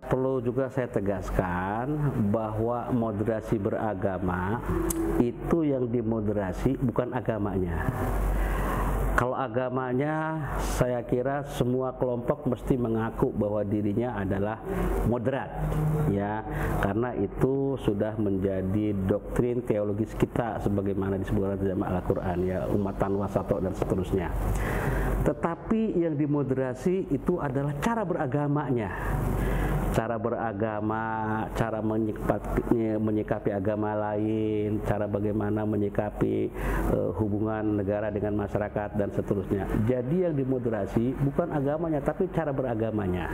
Perlu juga saya tegaskan bahwa moderasi beragama itu yang dimoderasi bukan agamanya. Kalau agamanya, saya kira semua kelompok mesti mengaku bahwa dirinya adalah moderat, ya, karena itu sudah menjadi doktrin teologis kita sebagaimana disebutkan dalam Al-Quran, ya, umatan wasato dan seterusnya. Tetapi yang dimoderasi itu adalah cara beragamanya. Cara beragama, cara menyikapi agama lain, cara bagaimana menyikapi hubungan negara dengan masyarakat dan seterusnya. Jadi yang dimoderasi bukan agamanya, tapi cara beragamanya.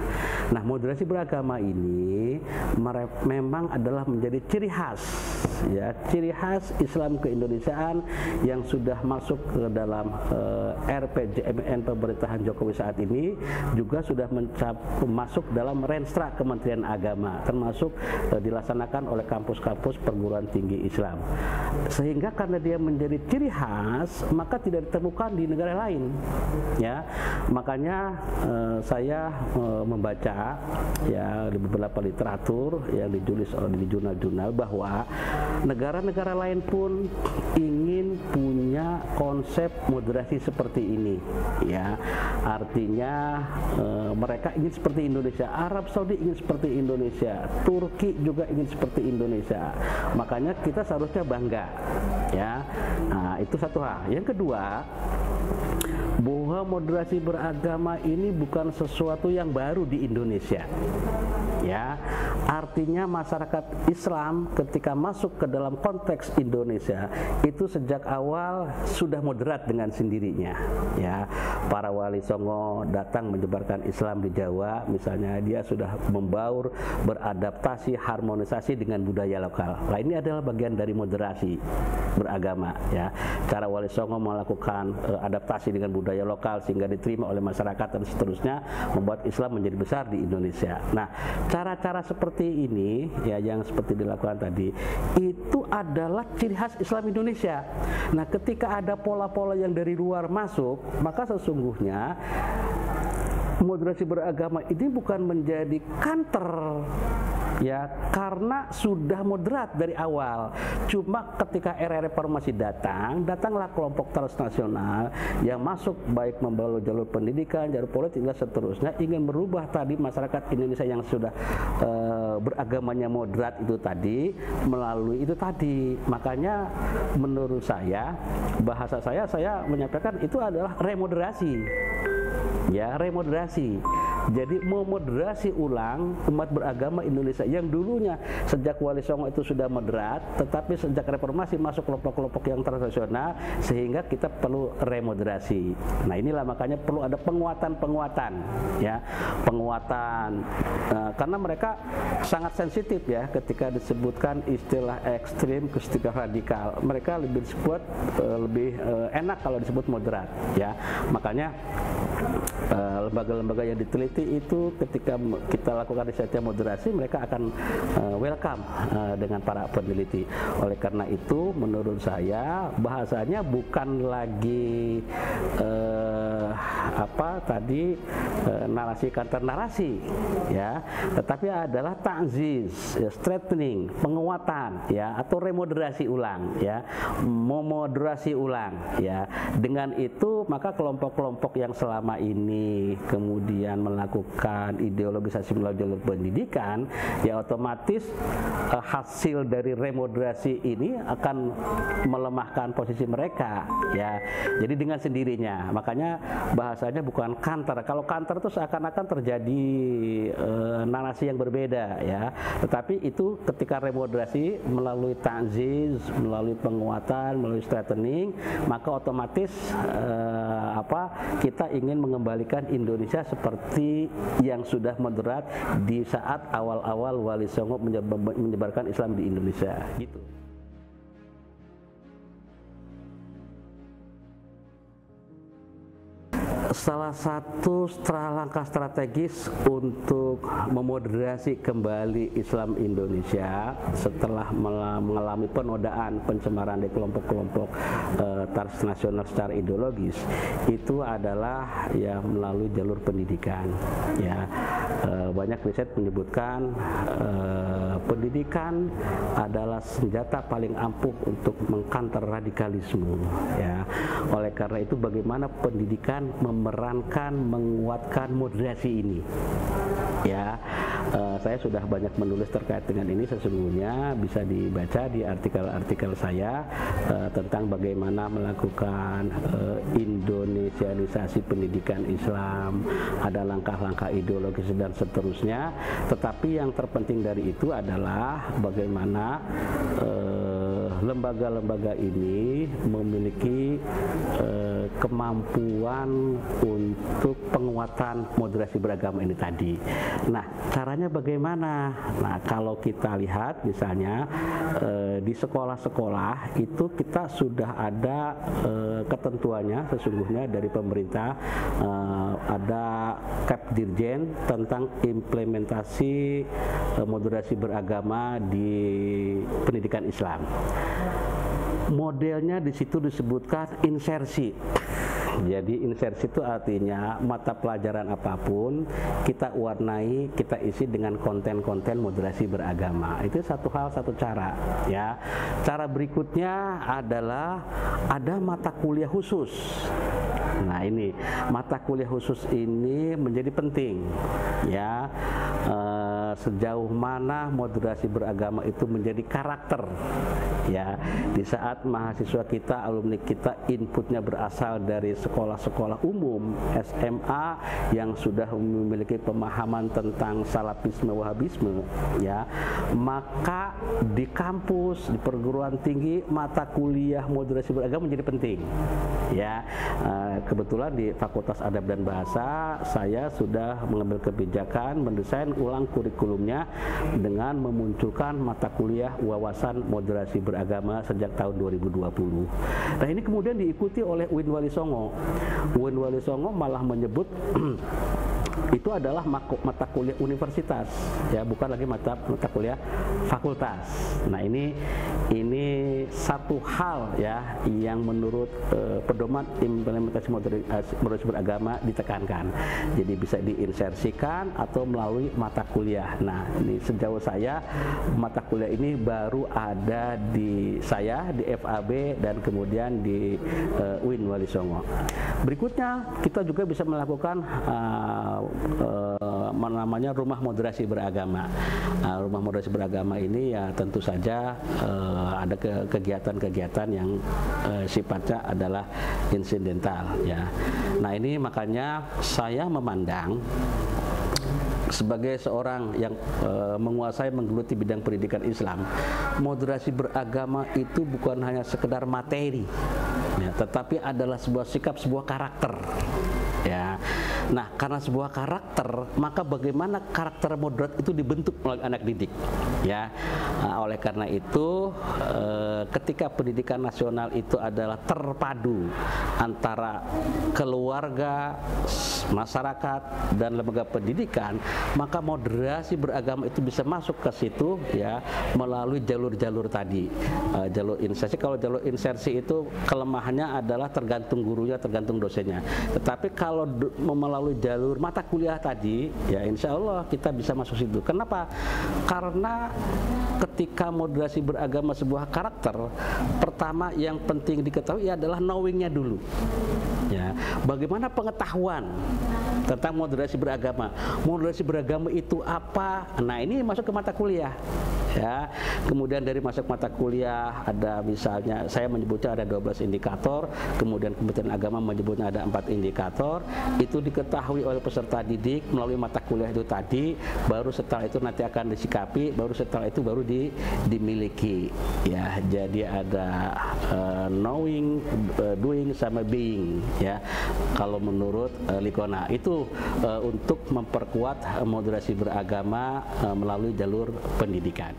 Nah, moderasi beragama ini memang adalah menjadi ciri khas, ya, ciri khas Islam keindonesiaan yang sudah masuk ke dalam RPJMN pemerintahan Jokowi saat ini, juga sudah masuk dalam Renstra Kementerian Agama, termasuk dilaksanakan oleh kampus-kampus perguruan tinggi Islam. Sehingga karena dia menjadi ciri khas, maka tidak ditemukan di negara lain, ya. Makanya saya membaca, ya, di beberapa literatur yang ditulis di jurnal-jurnal bahwa negara-negara lain pun ingin punya konsep moderasi seperti ini, ya. Artinya mereka ingin seperti Indonesia, Arab Saudi ingin seperti Indonesia, Turki juga ingin seperti Indonesia. Makanya kita seharusnya bangga, ya. Nah, itu satu hal. Yang kedua, bahwa moderasi beragama ini bukan sesuatu yang baru di Indonesia, ya. Artinya masyarakat Islam ketika masuk ke dalam konteks Indonesia itu sejak awal sudah moderat dengan sendirinya, ya. Para wali songo datang menyebarkan Islam di Jawa, misalnya, dia sudah membaur, beradaptasi, harmonisasi dengan budaya lokal. Nah, ini adalah bagian dari moderasi beragama, ya. Cara wali songo melakukan adaptasi dengan budaya lokal sehingga diterima oleh masyarakat dan seterusnya, membuat Islam menjadi besar di Indonesia. Nah, cara-cara seperti ini, ya, yang seperti dilakukan tadi, itu adalah ciri khas Islam Indonesia. Nah, ketika ada pola-pola yang dari luar masuk, maka sesungguhnya moderasi beragama ini bukan menjadi counter, ya, karena sudah moderat dari awal. Cuma ketika era reformasi datanglah kelompok transnasional yang masuk, baik membawa jalur pendidikan, jalur politik dan seterusnya, ingin merubah tadi masyarakat Indonesia yang sudah beragamanya moderat itu tadi, melalui itu tadi. Makanya menurut saya, bahasa saya menyampaikan itu adalah remoderasi, ya, remoderasi. Jadi memoderasi ulang umat beragama Indonesia yang dulunya sejak Wali Songo itu sudah moderat, tetapi sejak reformasi masuk kelompok-kelompok yang transnasional, sehingga kita perlu remoderasi. Nah, inilah makanya perlu ada penguatan, ya, penguatan, karena mereka sangat sensitif, ya, ketika disebutkan istilah ekstrim, istilah radikal. Mereka lebih disebut lebih enak kalau disebut moderat, ya. Makanya lembaga-lembaga yang diteliti itu ketika kita lakukan risetnya moderasi, mereka akan welcome dengan para peneliti. Oleh karena itu, menurut saya bahasanya bukan lagi narasi counter narasi, ya, tetapi adalah ta'ziz, ya, strengthening, penguatan, ya, atau remoderasi ulang, ya, memoderasi ulang, ya. Dengan itu maka kelompok-kelompok yang selama ini kemudian melakukan ideologisasi melalui jalur pendidikan, ya, otomatis hasil dari remoderasi ini akan melemahkan posisi mereka, ya. Jadi dengan sendirinya, makanya bahasanya bukan counter. Kalau counter itu seakan-akan terjadi narasi yang berbeda, ya. Tetapi itu ketika remoderasi melalui ta'ziz, melalui penguatan, melalui strengthening, maka otomatis kita ingin mengembalikan Indonesia seperti yang sudah moderat di saat awal-awal Wali Songo menyebarkan Islam di Indonesia, gitu. Salah satu langkah strategis untuk memoderasi kembali Islam Indonesia setelah mengalami penodaan, pencemaran dari kelompok-kelompok transnasional secara ideologis itu adalah ya melalui jalur pendidikan. Ya, banyak riset menyebutkan pendidikan adalah senjata paling ampuh untuk mengkanter radikalisme. Ya, oleh karena itu bagaimana pendidikan memerankan, menguatkan moderasi ini. Ya, saya sudah banyak menulis terkait dengan ini, sesungguhnya bisa dibaca di artikel-artikel saya tentang bagaimana melakukan Indonesianisasi pendidikan Islam, ada langkah-langkah ideologis dan seterusnya. Tetapi yang terpenting dari itu adalah bagaimana lembaga-lembaga ini memiliki kemampuan untuk penguatan moderasi beragama ini tadi. Nah, caranya bagaimana? Nah, kalau kita lihat misalnya di sekolah-sekolah itu kita sudah ada ketentuannya sesungguhnya dari pemerintah, ada Kepdirjen tentang implementasi moderasi beragama di pendidikan Islam. Modelnya di situ disebutkan insersi. Jadi insersi itu artinya mata pelajaran apapun kita warnai, kita isi dengan konten-konten moderasi beragama. Itu satu hal, satu cara. Ya, cara berikutnya adalah ada mata kuliah khusus. Nah, ini mata kuliah khusus ini menjadi penting. Ya, sejauh mana moderasi beragama itu menjadi karakter. Ya, di saat mahasiswa kita, alumni kita inputnya berasal dari sekolah-sekolah umum, SMA yang sudah memiliki pemahaman tentang salafisme, wahabisme, ya, maka di kampus, di perguruan tinggi mata kuliah moderasi beragama menjadi penting. Ya, kebetulan di Fakultas Adab dan Bahasa saya sudah mengambil kebijakan mendesain ulang kurikulumnya dengan memunculkan mata kuliah wawasan moderasi beragama sejak tahun 2020. Nah, ini kemudian diikuti oleh UIN Wali Songo. UIN Wali Songo malah menyebut itu adalah mata kuliah universitas, ya, bukan lagi mata kuliah fakultas. Nah, ini satu hal ya yang menurut pedoman implementasi moderasi beragama ditekankan. Jadi bisa diinsersikan atau melalui mata kuliah. Nah, ini sejauh saya mata kuliah ini baru ada di saya di FAB dan kemudian di UIN Wali Songo. Berikutnya kita juga bisa melakukan namanya rumah moderasi beragama. Rumah moderasi beragama ini ya tentu saja ada kegiatan-kegiatan yang sifatnya adalah insidental, ya. Nah, ini makanya saya memandang sebagai seorang yang menguasai menggeluti bidang pendidikan Islam, moderasi beragama itu bukan hanya sekedar materi, ya, tetapi adalah sebuah sikap, sebuah karakter. Ya, nah karena sebuah karakter, maka bagaimana karakter moderat itu dibentuk oleh anak didik, ya. Oleh karena itu, ketika pendidikan nasional itu adalah terpadu antara keluarga, masyarakat dan lembaga pendidikan, maka moderasi beragama itu bisa masuk ke situ, ya, melalui jalur-jalur tadi. Jalur insersi, kalau jalur insersi itu kelemahannya adalah tergantung gurunya, tergantung dosennya. Tetapi kalau melalui jalur mata kuliah tadi, ya insya Allah kita bisa masuk situ. Kenapa? Karena ketika moderasi beragama sebuah karakter, pertama yang penting diketahui adalah knowingnya dulu. Ya, bagaimana pengetahuan tentang moderasi beragama? Moderasi beragama itu apa? Nah, ini masuk ke mata kuliah. Ya, kemudian dari masuk mata kuliah ada misalnya saya menyebutnya ada 12 indikator, kemudian Kementerian Agama menyebutnya ada 4 indikator. Itu diketahui oleh peserta didik melalui mata kuliah itu tadi, baru setelah itu nanti akan disikapi, baru setelah itu baru dimiliki. Ya, jadi ada knowing, doing sama being, ya. Kalau menurut Likona itu untuk memperkuat moderasi beragama melalui jalur pendidikan.